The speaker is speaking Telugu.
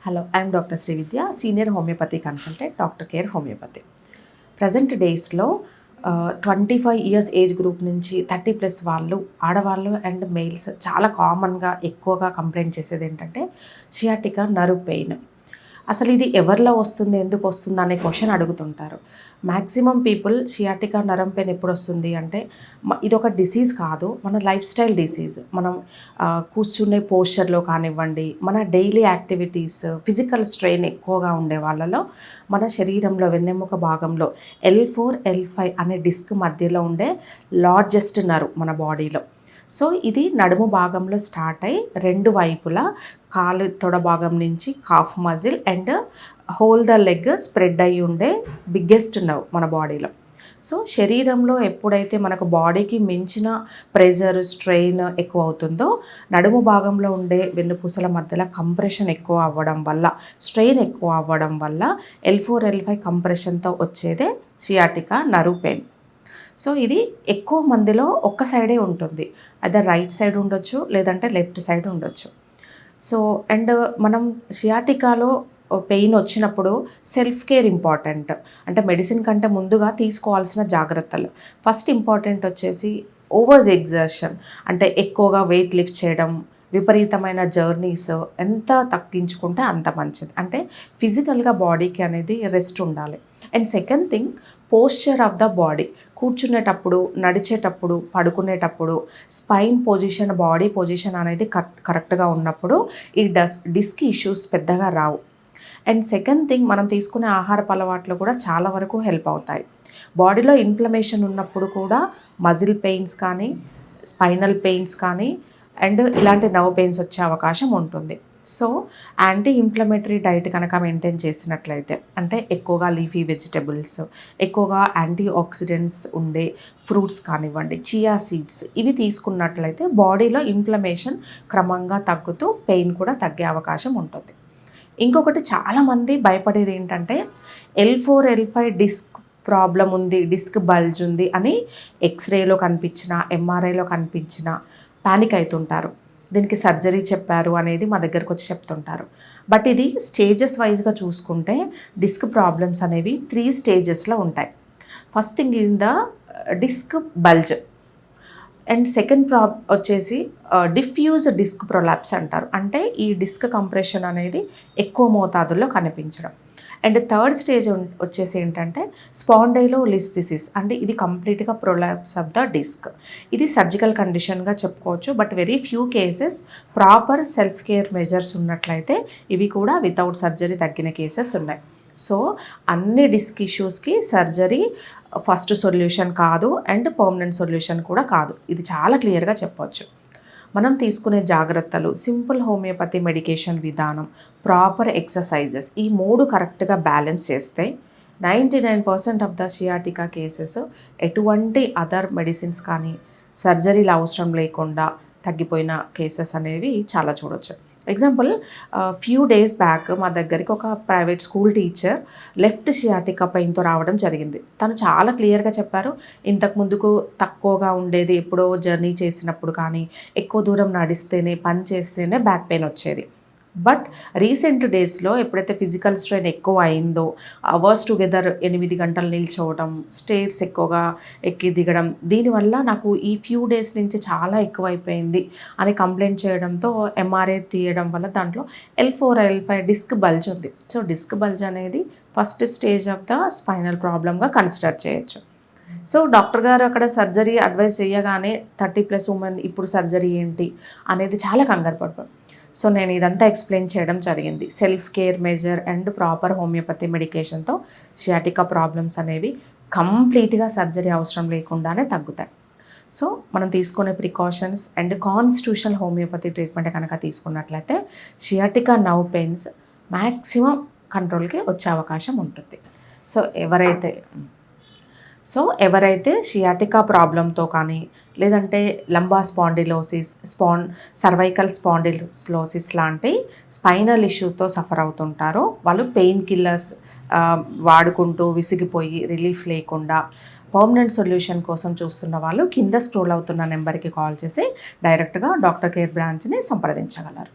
Hello, I am Dr. Srividya, Senior Homeopathy Consultant, Dr. Care Homeopathy. Present డేస్లో 25 ఇయర్స్ ఏజ్ గ్రూప్ నుంచి 30+ వాళ్ళు, ఆడవాళ్ళు అండ్ మెయిల్స్ చాలా కామన్గా ఎక్కువగా కంప్లైంట్ చేసేది ఏంటంటే సియాటికా నర్వ్ పెయిన్. అసలు ఇది ఎవరిలో వస్తుంది, ఎందుకు వస్తుంది అనే క్వశ్చన్ అడుగుతుంటారు. మ్యాక్సిమం పీపుల్ సియాటికా నరం పెయిన్ ఎప్పుడు వస్తుంది అంటే ఇది ఒక డిసీజ్ కాదు, మన లైఫ్ స్టైల్ డిసీజ్. మనం కూర్చునే పోస్చర్లో కానివ్వండి, మన డైలీ యాక్టివిటీస్, ఫిజికల్ స్ట్రెయిన్ ఎక్కువగా ఉండే వాళ్ళలో మన శరీరంలో వెన్నెముక భాగంలో L4, L5 అనే డిస్క్ మధ్యలో ఉండే లార్జెస్ట్ నర్వ్ మన బాడీలో. సో ఇది నడుము భాగంలో స్టార్ట్ అయ్యి రెండు వైపులా కాలు తొడ భాగం నుంచి cough muscle and whole the leg spread అయ్యి ఉండే బిగ్గెస్ట్ నర్వ్ మన బాడీలో. సో శరీరంలో ఎప్పుడైతే మనకు బాడీకి మించిన ప్రెజర్, స్ట్రెయిన్ ఎక్కువ అవుతుందో నడుము భాగంలో ఉండే వెన్నుపూసల మధ్యలో కంప్రెషన్ ఎక్కువ అవ్వడం వల్ల, స్ట్రెయిన్ ఎక్కువ అవ్వడం వల్ల L4, L5 కంప్రెషన్తో వచ్చేదే సియాటికా నర్వ్ పెయిన్. సో ఇది ఎక్కువ మందిలో ఒక్క సైడే ఉంటుంది, అదే రైట్ సైడ్ ఉండొచ్చు లేదంటే లెఫ్ట్ సైడ్ ఉండొచ్చు. సో అండ్ మనం సియాటికాలో పెయిన్ వచ్చినప్పుడు సెల్ఫ్ కేర్ ఇంపార్టెంట్. అంటే మెడిసిన్ కంటే ముందుగా తీసుకోవాల్సిన జాగ్రత్తలు ఫస్ట్ ఇంపార్టెంట్ వచ్చేసి ఓవర్ ఎగ్జర్షన్, అంటే ఎక్కువగా వెయిట్ లిఫ్ట్ చేయడం, విపరీతమైన జర్నీస్ ఎంత తగ్గించుకుంటే అంత మంచిది. అంటే ఫిజికల్గా బాడీకి అనేది రెస్ట్ ఉండాలి. And second thing, posture of the body. కూర్చునేటప్పుడు, నడిచేటప్పుడు, పడుకునేటప్పుడు స్పైన్ పొజిషన్, బాడీ పొజిషన్ అనేది కరెక్ట్గా ఉన్నప్పుడు ఈ డిస్క్ ఇష్యూస్ పెద్దగా రావు. అండ్ సెకండ్ థింగ్, మనం తీసుకునే ఆహారపు అలవాట్లు కూడా చాలా వరకు హెల్ప్ అవుతాయి. బాడీలో ఇన్ఫ్లమేషన్ ఉన్నప్పుడు కూడా మజిల్ పెయిన్స్ కానీ, స్పైనల్ పెయిన్స్ కానీ అండ్ ఇలాంటి నర్వ్ పెయిన్స్ వచ్చే అవకాశం ఉంటుంది. సో యాంటీ ఇన్ఫ్లమేటరీ డైట్ కనుక మెయింటైన్ చేసినట్లయితే, అంటే ఎక్కువగా లీఫీ వెజిటబుల్స్, ఎక్కువగా యాంటీ ఆక్సిడెంట్స్ ఉండే ఫ్రూట్స్ కానివ్వండి, చియా సీడ్స్, ఇవి తీసుకున్నట్లయితే బాడీలో ఇన్ఫ్లమేషన్ క్రమంగా తగ్గుతూ పెయిన్ కూడా తగ్గే అవకాశం ఉంటుంది. ఇంకొకటి చాలామంది భయపడేది ఏంటంటే L4, L5 డిస్క్ ప్రాబ్లం ఉంది, డిస్క్ బల్జ్ ఉంది అని ఎక్స్రేలో కనిపించిన, ఎంఆర్ఐలో కనిపించిన ప్యానిక్ అవుతుంటారు. దీనికి సర్జరీ చెప్పారు అనేది మా దగ్గరకు వచ్చి చెప్తుంటారు. బట్ ఇది స్టేజెస్ వైజ్గా చూసుకుంటే డిస్క్ ప్రాబ్లమ్స్ అనేవి 3 స్టేజెస్లో ఉంటాయి. First thing is the disc bulge and second వచ్చేసి డిఫ్యూజ్ డిస్క్ ప్రొలాప్స్ అంటారు. అంటే ఈ డిస్క్ కంప్రెషన్ అనేది ఎక్కువ మోతాదుల్లో కనిపించడం. అండ్ థర్డ్ స్టేజ్ వచ్చేసి ఏంటంటే స్పాండైలోలిస్థెసిస్, అంటే ఇది కంప్లీట్గా ప్రొలాప్స్ ఆఫ్ ద డిస్క్. ఇది సర్జికల్ కండిషన్గా చెప్పుకోవచ్చు. But very few cases proper self care measures ఉన్నట్లయితే ఇవి కూడా వితౌట్ సర్జరీ తగ్గిన కేసెస్ ఉన్నాయి. సో అన్ని డిస్క్ ఇష్యూస్కి సర్జరీ ఫస్ట్ సొల్యూషన్ కాదు అండ్ పర్మనెంట్ సొల్యూషన్ కూడా కాదు. ఇది చాలా క్లియర్గా చెప్పవచ్చు. మనం తీసుకునే జాగ్రత్తలు, సింపుల్ హోమియోపతి మెడికేషన్ విధానం, ప్రాపర్ ఎక్సర్సైజెస్, ఈ 3 కరెక్ట్గా బ్యాలెన్స్ చేస్తే 99% ఆఫ్ ద సియాటికా కేసెస్ ఎటువంటి అదర్ మెడిసిన్స్ కానీ సర్జరీలు అవసరం లేకుండా తగ్గిపోయిన కేసెస్ అనేవి చాలా చూడొచ్చు. ఎగ్జాంపుల్, ఫ్యూ డేస్ బ్యాక్ మా దగ్గరికి ఒక private school teacher left sciatica పెయిన్తో రావడం జరిగింది. తను చాలా క్లియర్గా చెప్పారు, ఇంతకు ముందుకు తక్కువగా ఉండేది, ఎప్పుడో జర్నీ చేసినప్పుడు కానీ, ఎక్కువ దూరం నడిస్తేనే, పని చేస్తేనే బ్యాక్ పెయిన్ వచ్చేది. బట్ రీసెంట్ డేస్లో ఎప్పుడైతే ఫిజికల్ స్ట్రెయిన్ ఎక్కువ అయిందో, అవర్స్ టుగెదర్ 8 గంటలు నిల్చోవడం, స్టేర్స్ ఎక్కువగా ఎక్కి దిగడం, దీనివల్ల నాకు ఈ ఫ్యూ డేస్ నుంచి చాలా ఎక్కువైపోయింది అని కంప్లైంట్ చేయడంతో ఎంఆర్ఐ తీయడం వల్ల దాంట్లో L4, L5 డిస్క్ బల్జ్ ఉంది. సో డిస్క్ బల్జ్ అనేది first stage of the spinal ప్రాబ్లమ్గా కన్సిడర్ చేయొచ్చు. సో డాక్టర్ గారు అక్కడ సర్జరీ అడ్వైస్ చేయగానే 30+ ఉమెన్ ఇప్పుడు సర్జరీ ఏంటి అనేది చాలా కంగారు పడ్డారు. సో నేను ఇదంతా ఎక్స్ప్లెయిన్ చేయడం జరిగింది. Self care measure and proper homeopathy మెడికేషన్తో సియాటికా ప్రాబ్లమ్స్ అనేవి కంప్లీట్గా సర్జరీ అవసరం లేకుండానే తగ్గుతాయి. సో మనం తీసుకునే precautions and constitutional homeopathy treatment కనుక తీసుకున్నట్లయితే సియాటికా నర్వ్ పెయిన్స్ మ్యాక్సిమం కంట్రోల్కి వచ్చే అవకాశం ఉంటుంది. సో ఎవరైతే సియాటికా ప్రాబ్లంతో కానీ, లేదంటే లంబా స్పాండిలోసిస్, సర్వైకల్ స్పాండిలోసిస్ లాంటి స్పైనల్ ఇష్యూతో సఫర్ అవుతుంటారో వాళ్ళు పెయిన్ కిల్లర్స్ వాడుకుంటూ విసిగిపోయి రిలీఫ్ లేకుండా పర్మనెంట్ సొల్యూషన్ కోసం చూస్తున్న వాళ్ళు కింద స్క్రోల్ అవుతున్న నెంబర్కి కాల్ చేసి డైరెక్ట్గా డాక్టర్ కేర్ బ్రాంచ్ని సంప్రదించగలరు.